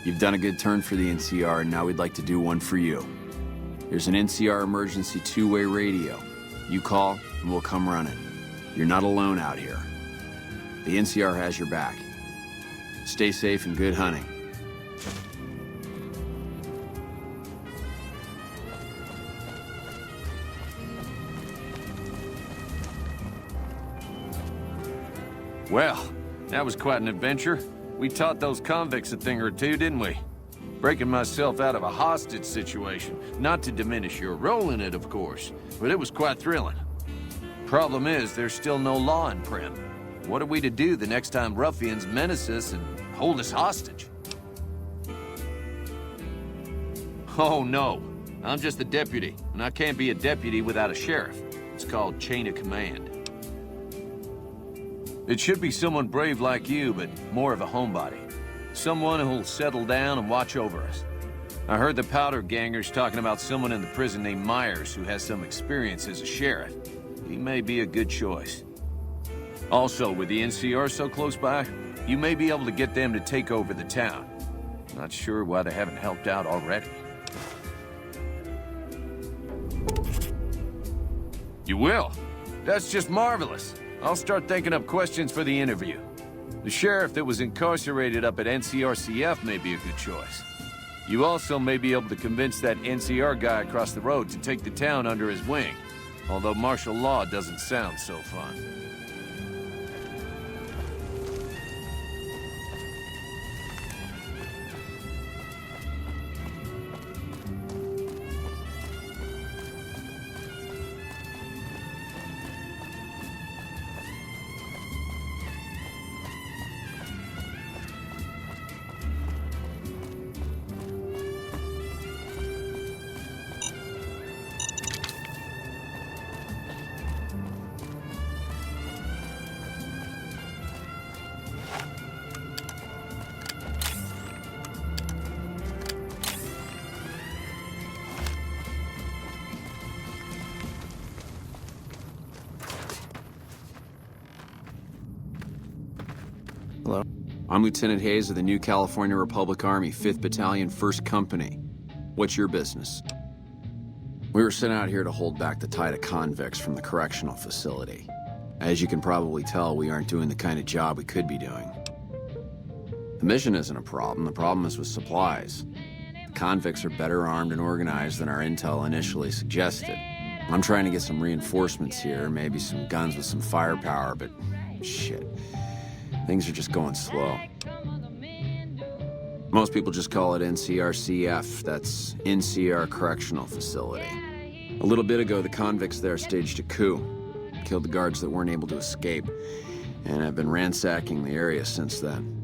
You've done a good turn for the NCR, and now we'd like to do one for you. There's an NCR emergency two-way radio. You call, and we'll come running. You're not alone out here. The NCR has your back. Stay safe and good hunting. Well, that was quite an adventure. We taught those convicts a thing or two, didn't we? Breaking myself out of a hostage situation. Not to diminish your role in it, of course, but it was quite thrilling. Problem is, there's still no law in Prim. What are we to do the next time ruffians menace us and hold us hostage? Oh, no. I'm just a deputy, and I can't be a deputy without a sheriff. It's called chain of command. It should be someone brave like you, but more of a homebody. Someone who'll settle down and watch over us. I heard the powder gangers talking about someone in the prison named Myers who has some experience as a sheriff. He may be a good choice. Also, with the NCR so close by, you may be able to get them to take over the town. Not sure why they haven't helped out already. You will? That's just marvelous. I'll start thinking up questions for the interview. The sheriff that was incarcerated up at NCRCF may be a good choice. You also may be able to convince that NCR guy across the road to take the town under his wing. Although martial law doesn't sound so fun. Hello? I'm Lieutenant Hayes of the New California Republic Army, 5th Battalion, 1st Company. What's your business? We were sent out here to hold back the tide of convicts from the correctional facility. As you can probably tell, we aren't doing the kind of job we could be doing. The mission isn't a problem. The problem is with supplies. Convicts are better armed and organized than our intel initially suggested. I'm trying to get some reinforcements here, maybe some guns with some firepower, but shit. Things are just going slow. Most people just call it NCRCF. That's NCR Correctional Facility. A little bit ago, the convicts there staged a coup. Killed the guards that weren't able to escape. And have been ransacking the area since then.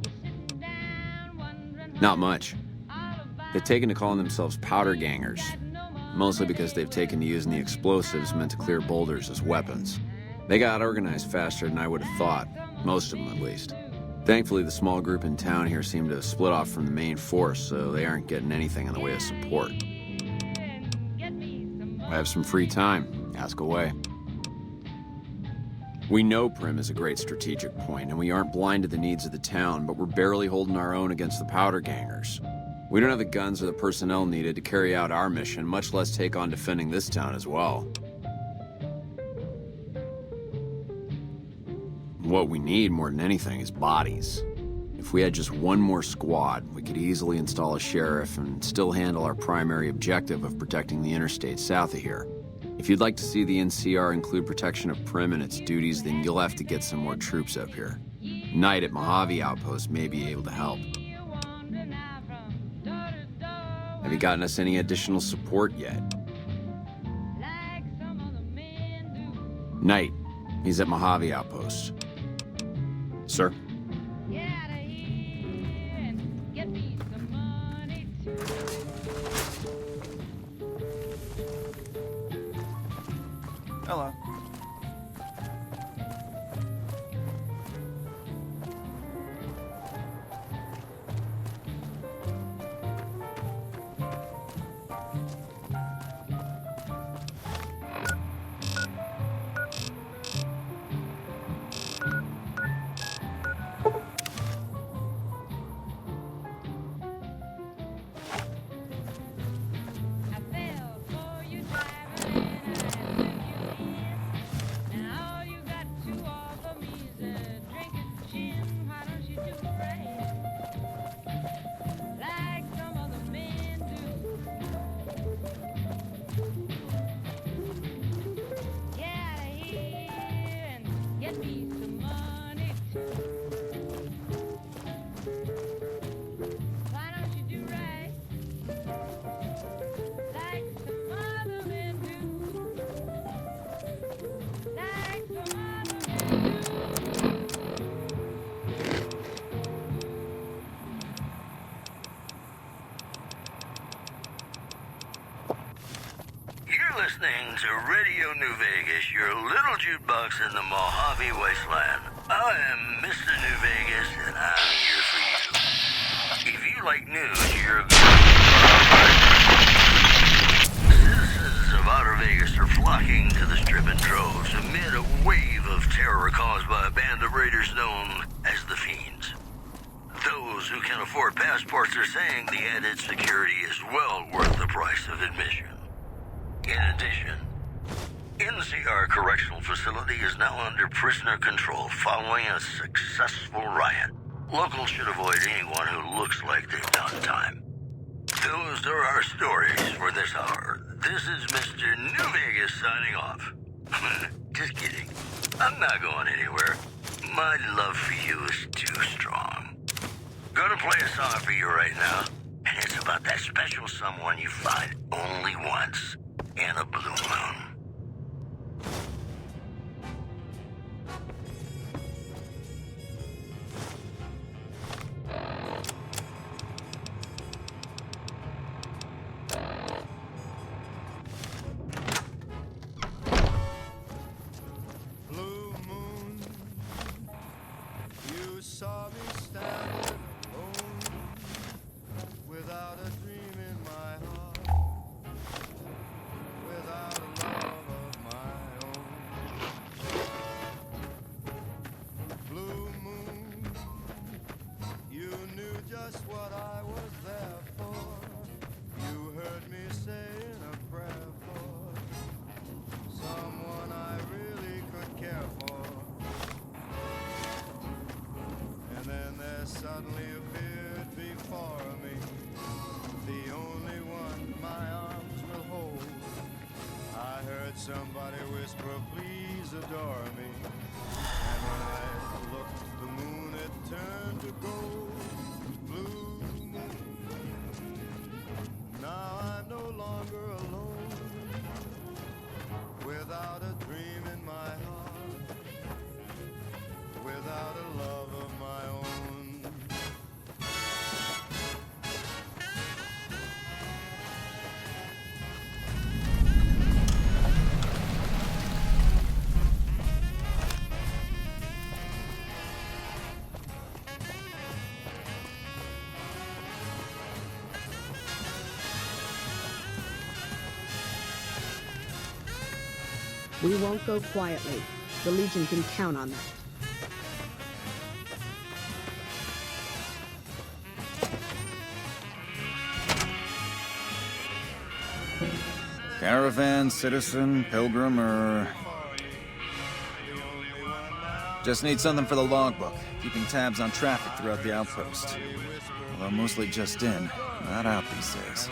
Not much. They've taken to calling themselves powder gangers. Mostly because they've taken to using the explosives meant to clear boulders as weapons. They got organized faster than I would have thought. Most of them, at least. Thankfully, the small group in town here seem to have split off from the main force, so they aren't getting anything in the way of support. I have some free time. Ask away. We know Prim is a great strategic point, and we aren't blind to the needs of the town, but we're barely holding our own against the powder gangers. We don't have the guns or the personnel needed to carry out our mission, much less take on defending this town as well. What we need more than anything is bodies. If we had just one more squad, we could easily install a sheriff and still handle our primary objective of protecting the interstate south of here. If you'd like to see the NCR include protection of Prim and its duties, then you'll have to get some more troops up here. Knight at Mojave Outpost may be able to help. Have you gotten us any additional support yet? Knight, he's at Mojave Outpost. Sir? Hello. to Radio New Vegas, your little jukebox in the Mojave Wasteland. I am Mr. New Vegas, and I'm here for you. If you like news, you're Citizens of Outer Vegas are flocking to the Strip in droves amid a wave of terror caused by a band of raiders known as the Fiends. Those who can afford passports are saying the added security is well worth the price of admission. In addition, NCR Correctional Facility is now under prisoner control following a successful riot. Locals should avoid anyone who looks like they've done time. Those are our stories for this hour. This is Mr. New Vegas signing off. Just kidding. I'm not going anywhere. My love for you is too strong. Gonna play a song for you right now, and it's about that special someone you find only once in a blue moon. Blue moon, you saw me standing alone, without a dream in my heart, without a love of my own. Blue moon, you knew just what I was there for. You heard me saying a prayer for someone I really could care for. And then there suddenly appeared before me the only one my arms will hold. I heard somebody whisper, please adore me. And when I looked, the moon had turned to gold. Blue moon, now I'm no longer alone, without a dream in my heart, without a love of my own. We won't go quietly. The Legion can count on that. Caravan, citizen, pilgrim, or... Just need something for the logbook, keeping tabs on traffic throughout the outpost. Although mostly just in, not out these days.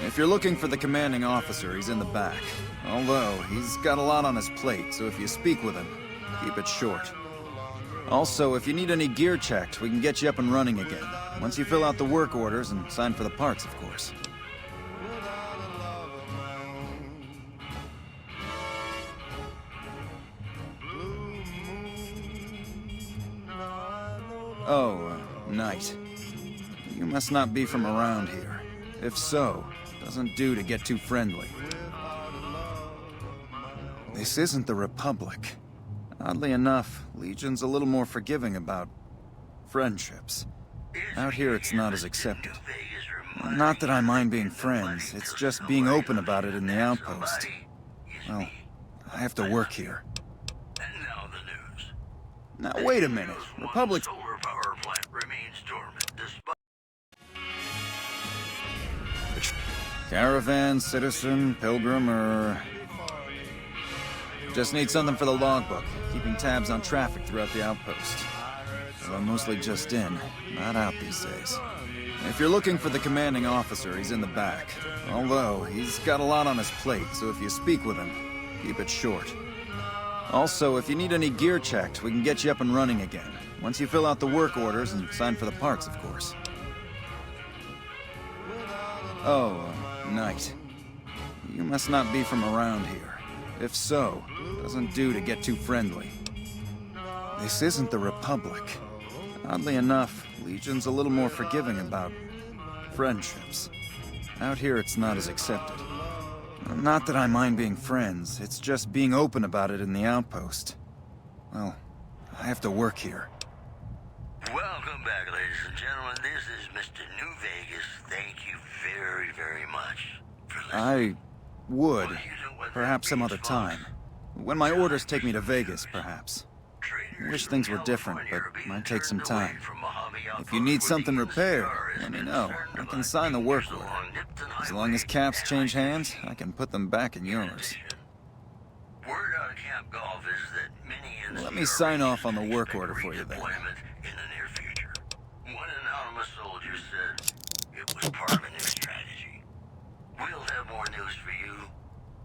If you're looking for the commanding officer, he's in the back. Although, he's got a lot on his plate, so if you speak with him, keep it short. Also, if you need any gear checked, we can get you up and running again. Once you fill out the work orders and sign for the parts, of course. Oh, Knight. You must not be from around here. If so, doesn't do to get too friendly. This isn't the Republic. Oddly enough, Legion's a little more forgiving about friendships. Out here, it's not as accepted. Not that I mind being friends, it's just being open about it in the outpost. Well, I have to work here. And now the news. Now, wait a minute. Republic's... Solar power plant remains dormant despite... Caravan, citizen, pilgrim, or... Just need something for the logbook, keeping tabs on traffic throughout the outpost. Although mostly just in, not out these days. If you're looking for the commanding officer, he's in the back. Although, he's got a lot on his plate, so if you speak with him, keep it short. Also, if you need any gear checked, we can get you up and running again. Once you fill out the work orders and sign for the parts, of course. Oh, Knight. You must not be from around here. If so, doesn't do to get too friendly. This isn't the Republic. Oddly enough, Legion's a little more forgiving about friendships. Out here, it's not as accepted. Not that I mind being friends, it's just being open about it in the outpost. Well, I have to work here. Welcome back, ladies and gentlemen. This is Mr. New Vegas. Thank you very, very much for listening. I would. Well, you know what that Perhaps some means, other folks. time. When my orders take me to Vegas, perhaps. Traders Wish in things were different, California but are being might take some turned away time. from Mojave If Outpost you need where something the repaired, NCR is let me know. concerned I can about sign the work dangers order. along Nipton As Highway long as caps and change I-15. hands, I can put them back in yours. Word out of Camp Golf is that many Let me NCR sign off on the agents work expect order for you then. redeployment in the near future. One anonymous soldier said it was part of a new strategy. We'll have more news for you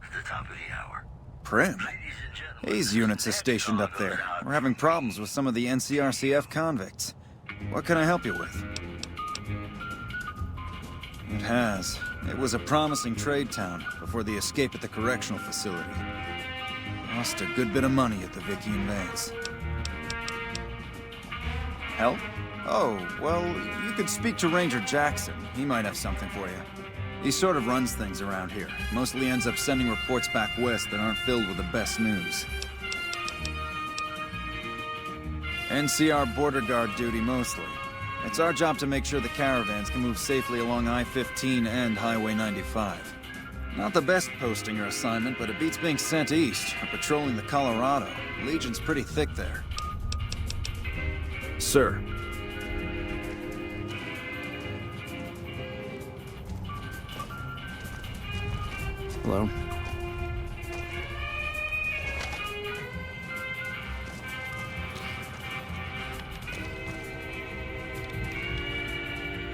at the top of the hour. Prim? Ladies and gentlemen, Hayes units is stationed up there. We're having problems with some of the NCRCF convicts. What can I help you with? It has. It was a promising trade town before the escape at the correctional facility. Lost a good bit of money at the Vicky and Vance. Help? Oh, well, you could speak to Ranger Jackson. He might have something for you. He sort of runs things around here. Mostly ends up sending reports back west that aren't filled with the best news. NCR border guard duty mostly. It's our job to make sure the caravans can move safely along I-15 and Highway 95. Not the best posting or assignment, but it beats being sent east or patrolling the Colorado. Legion's pretty thick there. Sir. Hello?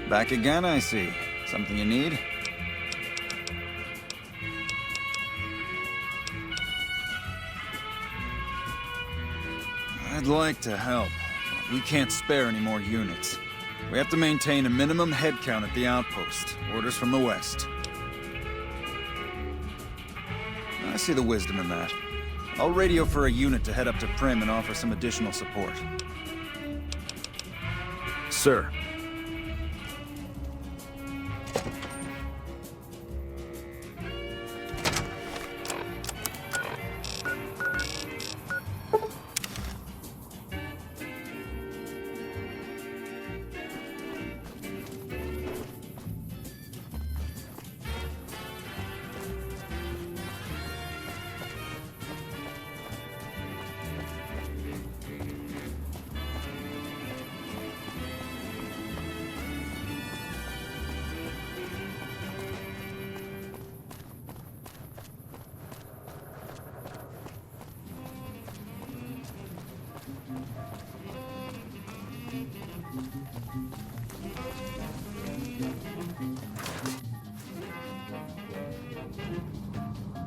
Back again, I see. Something you need? I'd like to help. We can't spare any more units. We have to maintain a minimum headcount at the outpost. Orders from the west. I see the wisdom in that. I'll radio for a unit to head up to Prim and offer some additional support. Sir.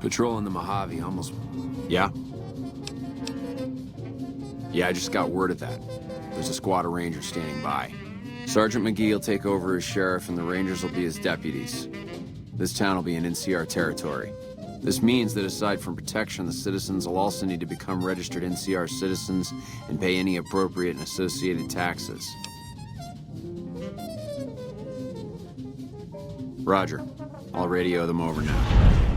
Patrolling the Mojave, almost... Yeah? Yeah, I just got word of that. There's a squad of Rangers standing by. Sergeant McGee will take over as sheriff, and the Rangers will be his deputies. This town will be in NCR territory. This means that aside from protection, the citizens will also need to become registered NCR citizens and pay any appropriate and associated taxes. Roger. I'll radio them over now.